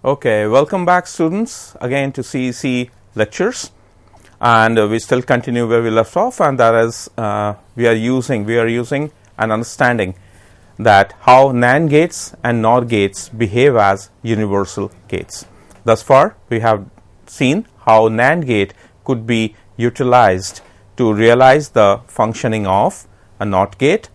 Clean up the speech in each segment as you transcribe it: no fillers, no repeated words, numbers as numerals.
Okay, welcome back students again to CEC lectures, and we still continue where we left off, and that is we are using an understanding that how NAND gates and NOR gates behave as universal gates. Thus far we have seen how NAND gate could be utilized to realize the functioning of a NOT gate,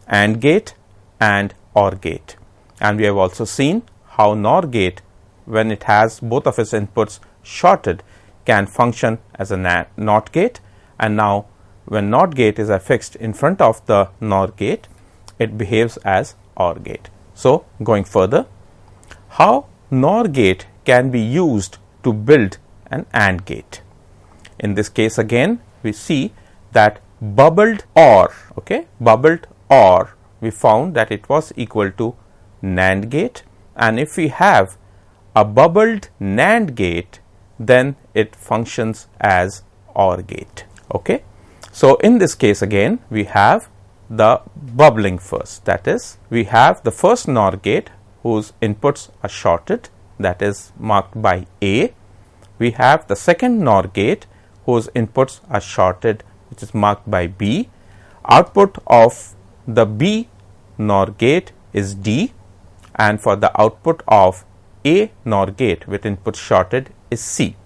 AND gate and OR gate, and we have also seen how NOR gate, when it has both of its inputs shorted, can function as a NOT gate, and now when NOT gate is affixed in front of the NOR gate, it behaves as OR gate. So, going further, how NOR gate can be used to build an AND gate. In this case again we see that bubbled OR, we found that it was equal to NAND gate, and if we have a bubbled NAND gate, then it functions as OR gate. Okay. So, in this case again we have the bubbling first, that is we have the first NOR gate whose inputs are shorted, that is marked by A. We have the second NOR gate whose inputs are shorted, which is marked by B. Output of the B NOR gate is D, and for the output of A NOR gate with input shorted is C.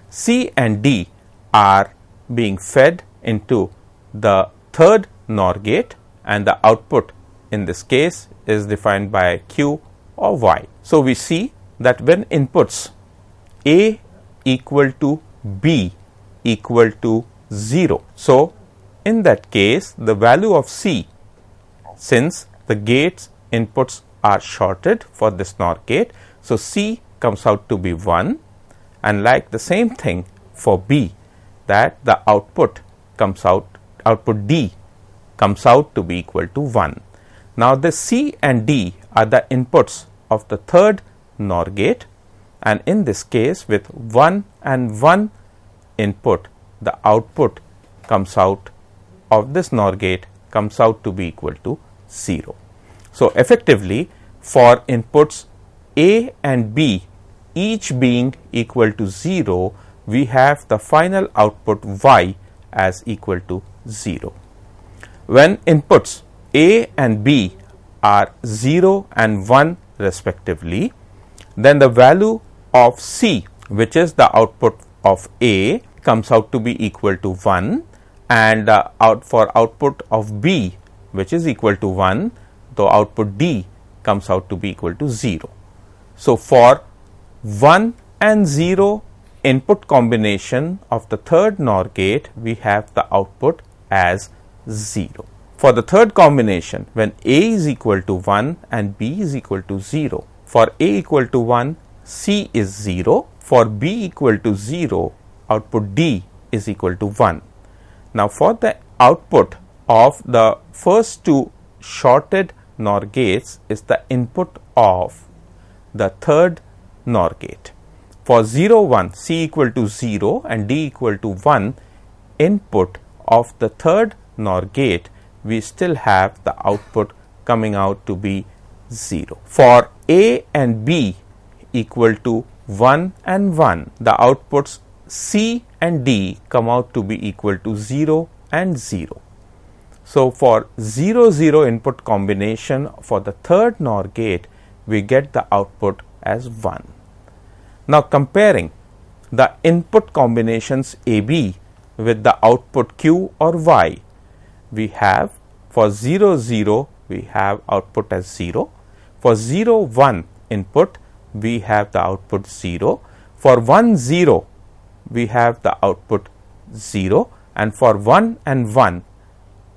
C and D are being fed into the third NOR gate, and the output in this case is defined by Q or Y. So, we see that when inputs A equal to B equal to 0. So, in that case the value of C, since the gate's inputs are shorted for this NOR gate, so C comes out to be 1, and like the same thing for B, that the output D comes out to be equal to 1. Now, the C and D are the inputs of the third NOR gate, and in this case with 1 and 1 input, the output comes out of this NOR gate comes out to be equal to 0. So, effectively for inputs A and B each being equal to 0, we have the final output Y as equal to 0. When inputs A and B are 0 and 1 respectively, then the value of C, which is the output of A, comes out to be equal to 1, and for output of B, which is equal to 1, the output D comes out to be equal to 0. So, for 1 and 0 input combination of the third NOR gate, we have the output as 0. For the third combination, when A is equal to 1 and B is equal to 0, for A equal to 1, C is 0, for B equal to 0, output D is equal to 1. Now, for the output of the first two shorted NOR gates is the input of the third NOR gate. For 0 1, C equal to 0 and D equal to 1 input of the third NOR gate, we still have the output coming out to be 0. For A and B equal to 1 and 1, the outputs C and D come out to be equal to 0 and 0. So, for 0 0 input combination for the third NOR gate, we get the output as 1. Now, comparing the input combinations AB with the output Q or Y, we have for 0 0 we have output as 0, for 0 1 input we have the output 0, for 1 0 we have the output 0, and for 1 and 1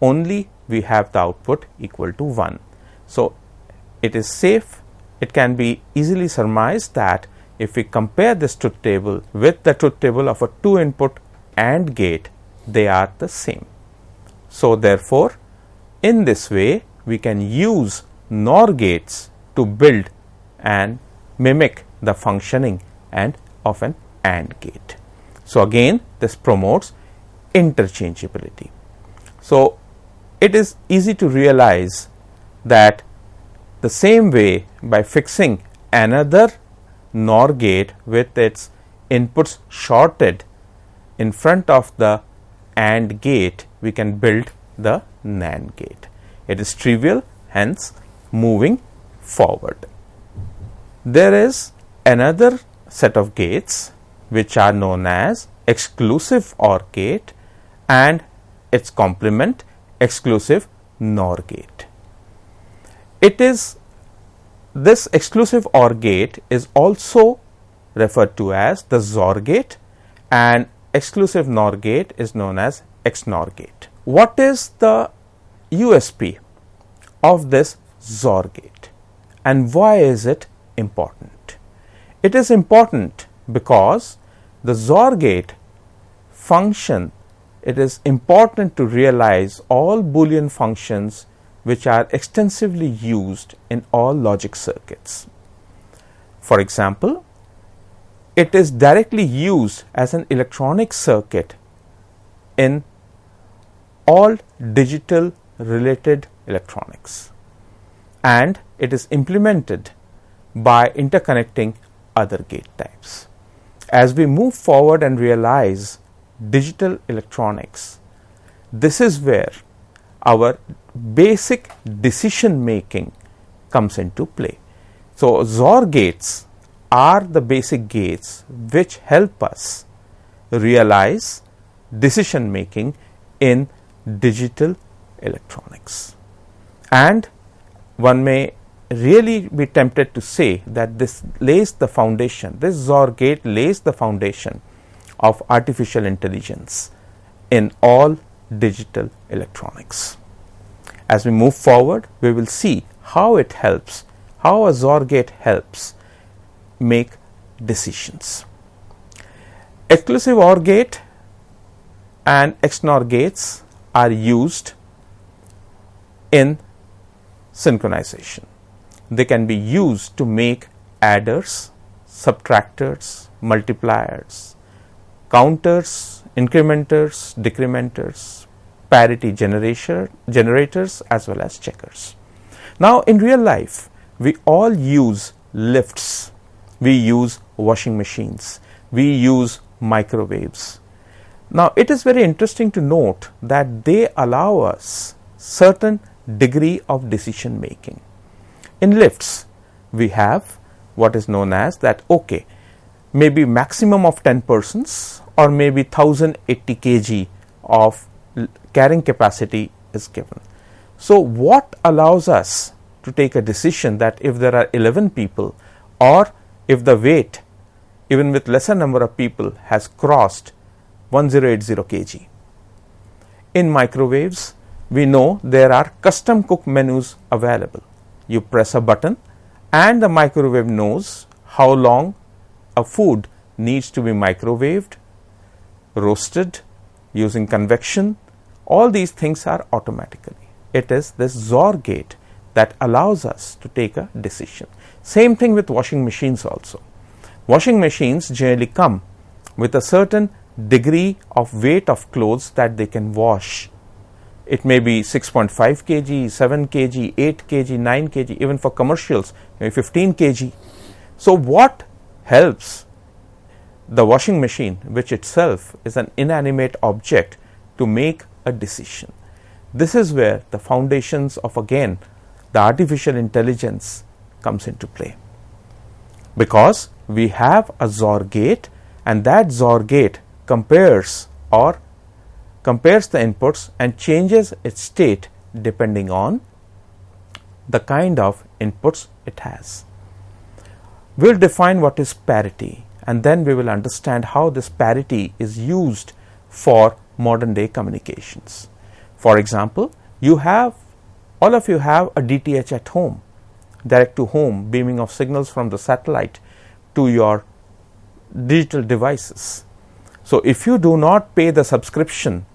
only we have the output equal to 1. So, it is safe, it can be easily surmised that if we compare this truth table with the truth table of a 2 input AND gate, they are the same. So, therefore, in this way we can use NOR gates to build and mimic the functioning and of an AND gate. So, again this promotes interchangeability. So, it is easy to realize that the same way by fixing another NOR gate with its inputs shorted in front of the AND gate, we can build the NAND gate. It is trivial, hence moving forward. There is another set of gates which are known as exclusive OR gate and its complement exclusive NOR gate. It is this exclusive OR gate is also referred to as the XOR gate, and exclusive NOR gate is known as XNOR gate. What is the USP of this XOR gate and why is it important? It is important because the XOR gate function, it is important to realize all Boolean functions which are extensively used in all logic circuits. For example, it is directly used as an electronic circuit in all digital related electronics, and it is implemented by interconnecting other gate types. As we move forward and realize digital electronics, this is where our basic decision making comes into play. So, XOR gates are the basic gates which help us realize decision making in digital electronics. And one may really be tempted to say that this lays the foundation, this XOR gate lays the foundation of artificial intelligence in all digital electronics. As we move forward, we will see how it helps, how a XOR gate helps make decisions. Exclusive OR gate and XNOR gates are used in synchronization. They can be used to make adders, subtractors, multipliers, counters, incrementers, decrementers, parity generators as well as checkers. Now, in real life, we all use lifts, we use washing machines, we use microwaves. Now, it is very interesting to note that they allow us certain degree of decision making. In lifts, we have what is known as that, okay, maybe maximum of 10 persons or maybe 1080 kg of carrying capacity is given. So, what allows us to take a decision that if there are 11 people or if the weight even with lesser number of people has crossed 1080 kg. In microwaves, we know there are custom cook menus available. You press a button and the microwave knows how long a food needs to be microwaved, roasted, using convection. All these things are automatically. It is this XOR gate that allows us to take a decision. Same thing with washing machines also. Washing machines generally come with a certain degree of weight of clothes that they can wash. It may be 6.5 kg, 7 kg, 8 kg, 9 kg, even for commercials, maybe 15 kg. So, what helps the washing machine, which itself is an inanimate object, to make a decision? This is where the foundations of, again, the artificial intelligence comes into play, because we have a XOR gate and that XOR gate compares the inputs and changes its state depending on the kind of inputs it has. We will define what is parity, and then we will understand how this parity is used for modern day communications. For example, all of you have a DTH at home, direct to home beaming of signals from the satellite to your digital devices. So, if you do not pay the subscription,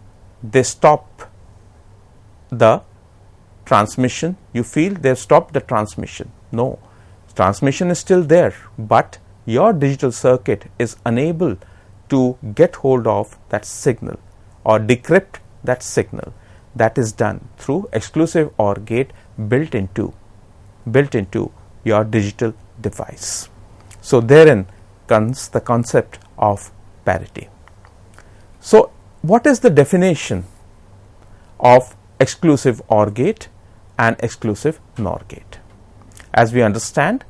they stop the transmission. You feel they have stopped the transmission. No, transmission is still there, but your digital circuit is unable to get hold of that signal or decrypt that signal. That is done through exclusive OR gate built into your digital device. So, therein comes the concept of parity. So, what is the definition of exclusive OR gate and exclusive NOR gate? As we understand,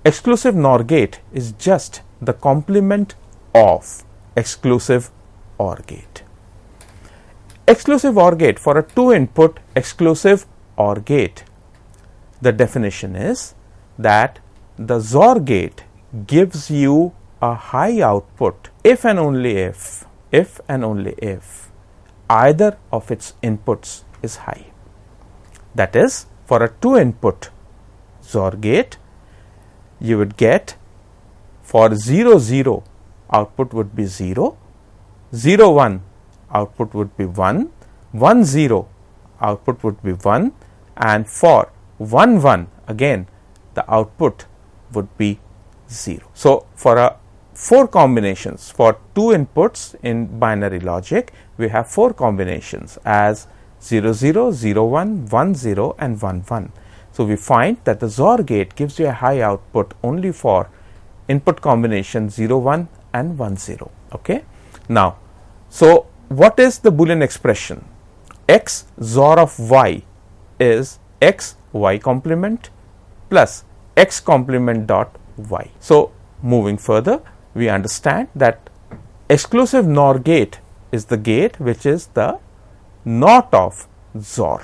exclusive NOR gate is just the complement of exclusive OR gate. Exclusive OR gate, for a 2-input exclusive OR gate, the definition is that the XOR gate gives you a high output if and only if either of its inputs is high. That is, for a 2-input XOR gate, you would get, for 0 0 output would be 0, 0 1 output would be 1, 1 0 output would be 1, and for 1 1 again the output would be 0. So, for 4 combinations, for 2 inputs in binary logic, we have 4 combinations as 0 0, 0 1, 1 0 and 1 1. So, we find that the XOR gate gives you a high output only for input combination 0 1 and 1 0. Okay. Now, so what is the Boolean expression? X XOR of y is x y complement plus x complement dot y. So, moving further, we understand that exclusive NOR gate is the gate which is the NOT of XOR.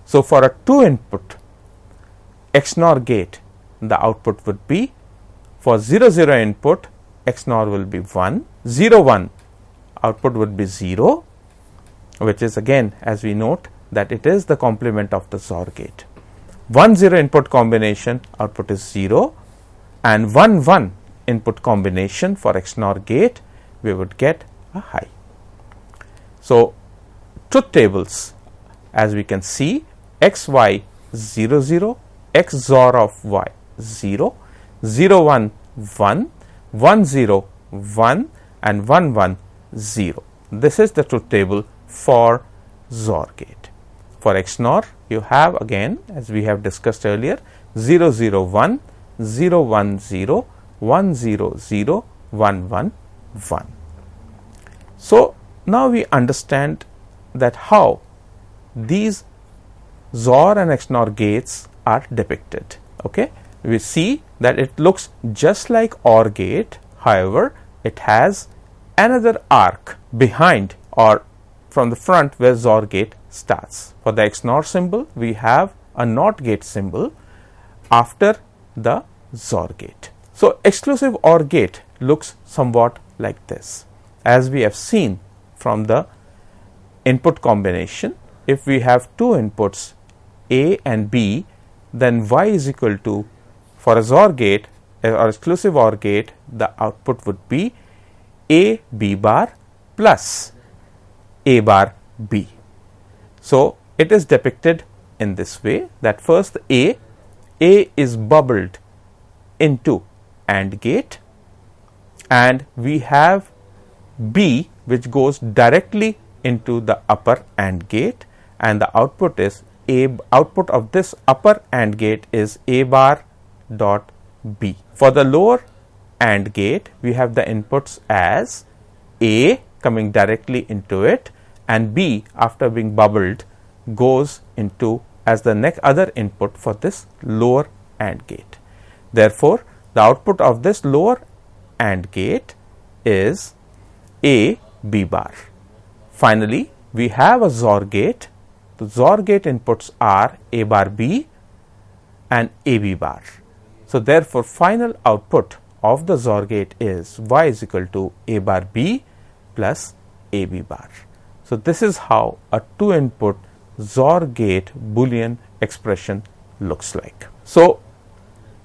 So, for a 2-input XNOR gate, the output would be, for 0 0 input, XNOR will be 1, 0 1 output would be 0, which is again, as we note, that it is the complement of the XOR gate. 1 0 input combination, output is 0, and 1 1 input combination for XNOR gate, we would get a high. So, truth tables, as we can see, x y 0 0, x XOR of y 0, 0 1 1, 1 0 1 and 1 1 0. This is the truth table for XOR gate. For XNOR, you have again, as we have discussed earlier, 0 0 1, 0 1 0, 1 0 0, 1 1 1. So, now we understand that how these XOR and XNOR gates are depicted. Okay, we see that it looks just like OR gate, however, it has another arc behind or from the front where XOR gate starts. For the XNOR symbol, we have a NOT gate symbol after the XOR gate. So, exclusive OR gate looks somewhat like this. As we have seen from the input combination, if we have 2 inputs A and B, then y is equal to, for a XOR gate or exclusive OR gate, the output would be A B bar plus A bar B. So, it is depicted in this way, that first A is bubbled into AND gate, and we have B which goes directly into the upper AND gate, and the output is output of this upper AND gate is A bar dot B. For the lower AND gate, we have the inputs as A coming directly into it, and B after being bubbled goes into as the next other input for this lower AND gate. Therefore, the output of this lower AND gate is A B bar. Finally, we have a XOR gate. The XOR gate inputs are A bar B and A B bar. So, therefore, final output of the XOR gate is y is equal to A bar B plus A B bar. So, this is how a 2-input XOR gate Boolean expression looks like. So,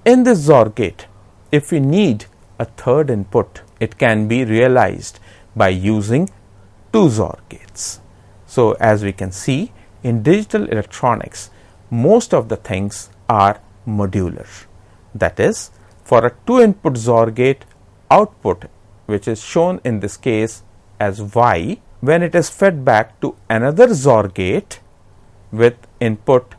in this XOR gate, if we need a third input, it can be realized by using 2 XOR gates. So, as we can see, in digital electronics, most of the things are modular. That is, for a 2-input XOR gate output, which is shown in this case as Y, when it is fed back to another XOR gate with input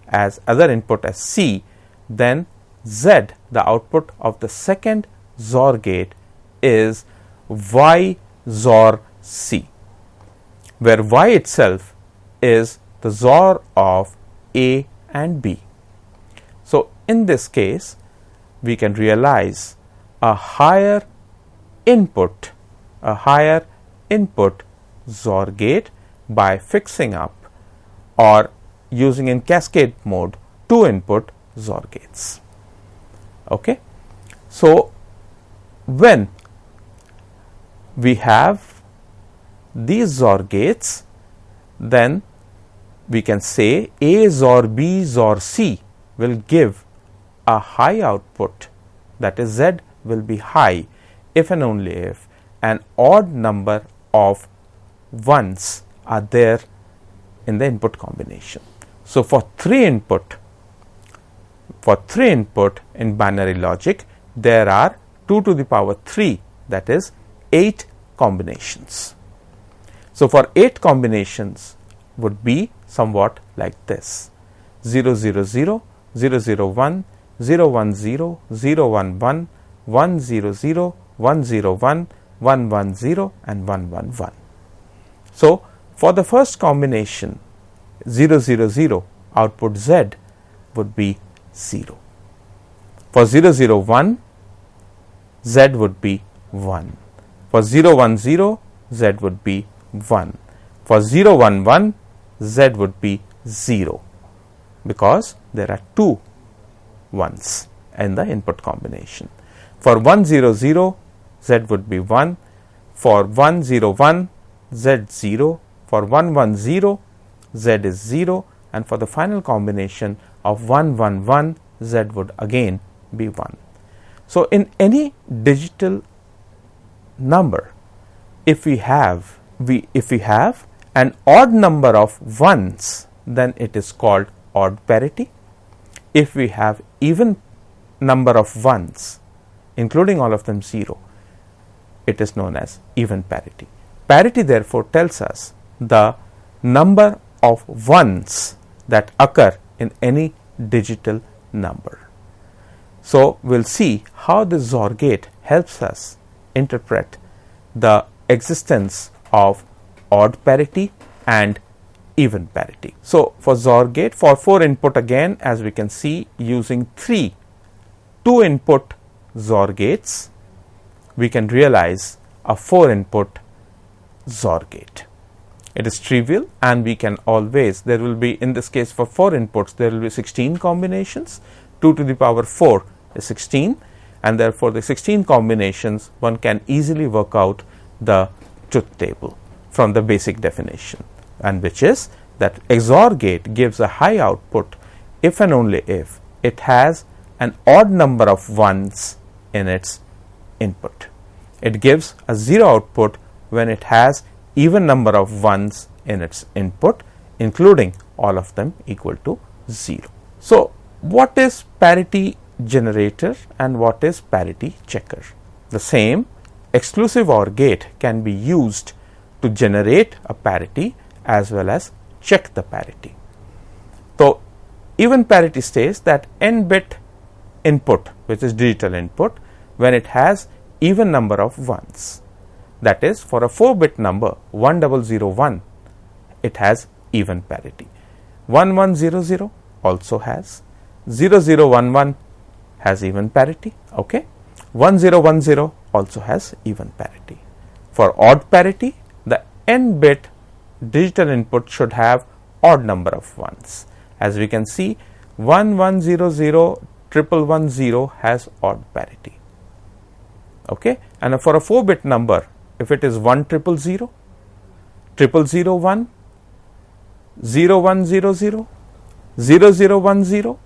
as other input as C, then Z, the output of the second XOR gate is Y XOR C, where Y itself is the XOR of A and B. So, in this case, we can realize a higher input XOR gate by fixing up or using in cascade mode 2 input XOR gates. Okay. So, when we have these XOR gates, then we can say A XOR B XOR C will give a high output, that is Z will be high if and only if an odd number of ones are there in the input combination. So, for 3 input in binary logic, there are 2 to the power 3, that is 8 combinations. So, for 8 combinations would be somewhat like this: 0 0 0, 0 0 1, 0 1 0, 0 1 1, 1 0 0, 1 0 1, 1 1 0 and 1 1 1. So, for the first combination 0 0 0, output Z would be 0. For 0 0 1, Z would be 1. For 0 1 0, Z would be 1. For 0 1 1, Z would be 0, because there are 2 ones in the input combination. For 1 0 0, Z would be 1. For 1 0 1, Z 0. For 1 1 0, Z is 0, and for the final combination of 1 1 1, Z would again be 1. So, in any digital number, if we have an odd number of ones, then it is called odd parity. If we have even number of ones, including all of them 0, it is known as even parity. Parity therefore tells us the number of ones that occur in any digital number. So, we will see how this XOR gate helps us interpret the existence of odd parity and even parity. So, for XOR gate, for 4 input, again as we can see, using 2 input XOR gates, we can realize a 4 input XOR gate. It is trivial, and we can always, there will be, in this case for 4 inputs, there will be 16 combinations. 2 to the power 4 is 16, and therefore the 16 combinations, one can easily work out the truth table from the basic definition, and which is that XOR gate gives a high output if and only if it has an odd number of ones in its input. It gives a 0 output when it has even number of ones in its input, including all of them equal to 0. So, what is parity generator and what is parity checker? The same exclusive OR gate can be used to generate a parity as well as check the parity. So, even parity states that n bit input, which is digital input, when it has even number of ones, that is, for a 4-bit number 1001, it has even parity. 1100 also has, 0011 has even parity. Okay, 1010 also has even parity. For odd parity, the n bit digital input should have odd number of ones. As we can see, 1100 1110 has odd parity. Okay, and for a 4-bit number, if it is 1000, 0001, 0100, 0010,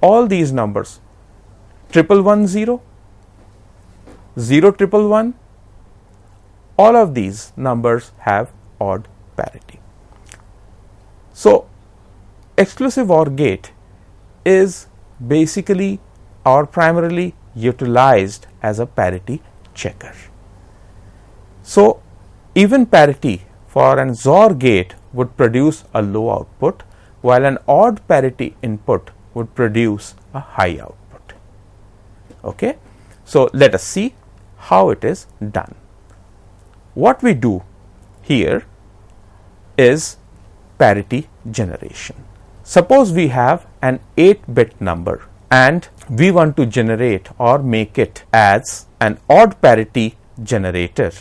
all these numbers, 1110, 0111, all of these numbers have odd parity. So, exclusive OR gate is basically or primarily utilized as a parity checker. So, even parity for an XOR gate would produce a low output, while an odd parity input would produce a high output. Okay. So, let us see how it is done. What we do here is parity generation. Suppose we have an 8-bit number and we want to generate or make it as an odd parity generator.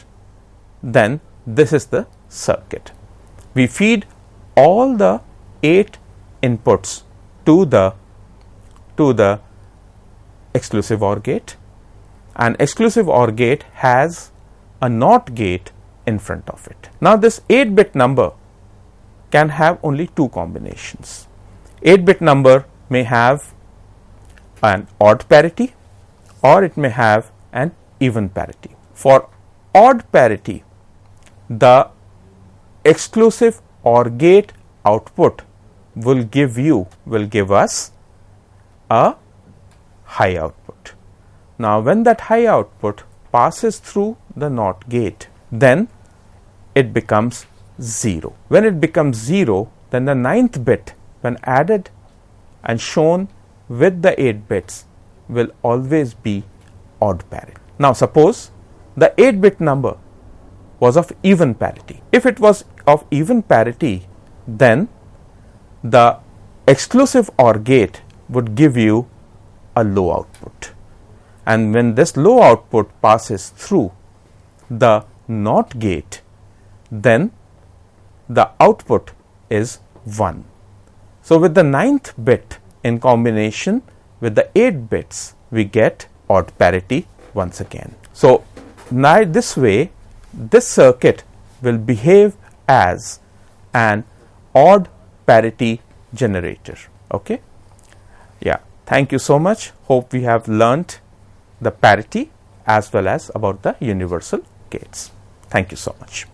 Then this is the circuit. We feed all the 8 inputs to the exclusive OR gate. An exclusive OR gate has a NOT gate in front of it. Now, this 8-bit number can have only 2 combinations. 8-bit number may have an odd parity or it may have an even parity. For odd parity, the exclusive OR gate output will give us a high output. Now, when that high output passes through the NOT gate, then it becomes 0. When it becomes 0, then the 9th bit, when added and shown with the 8 bits, will always be odd parity. Now, suppose the 8-bit number was of even parity. If it was of even parity, then the exclusive OR gate would give you a low output. And when this low output passes through the NOT gate, then the output is 1. So, with the 9th bit in combination with the 8 bits, we get odd parity once again. So, now this way this circuit will behave as an odd parity generator. Okay? Yeah. Thank you so much. Hope we have learnt the parity as well as about the universal gates. Thank you so much.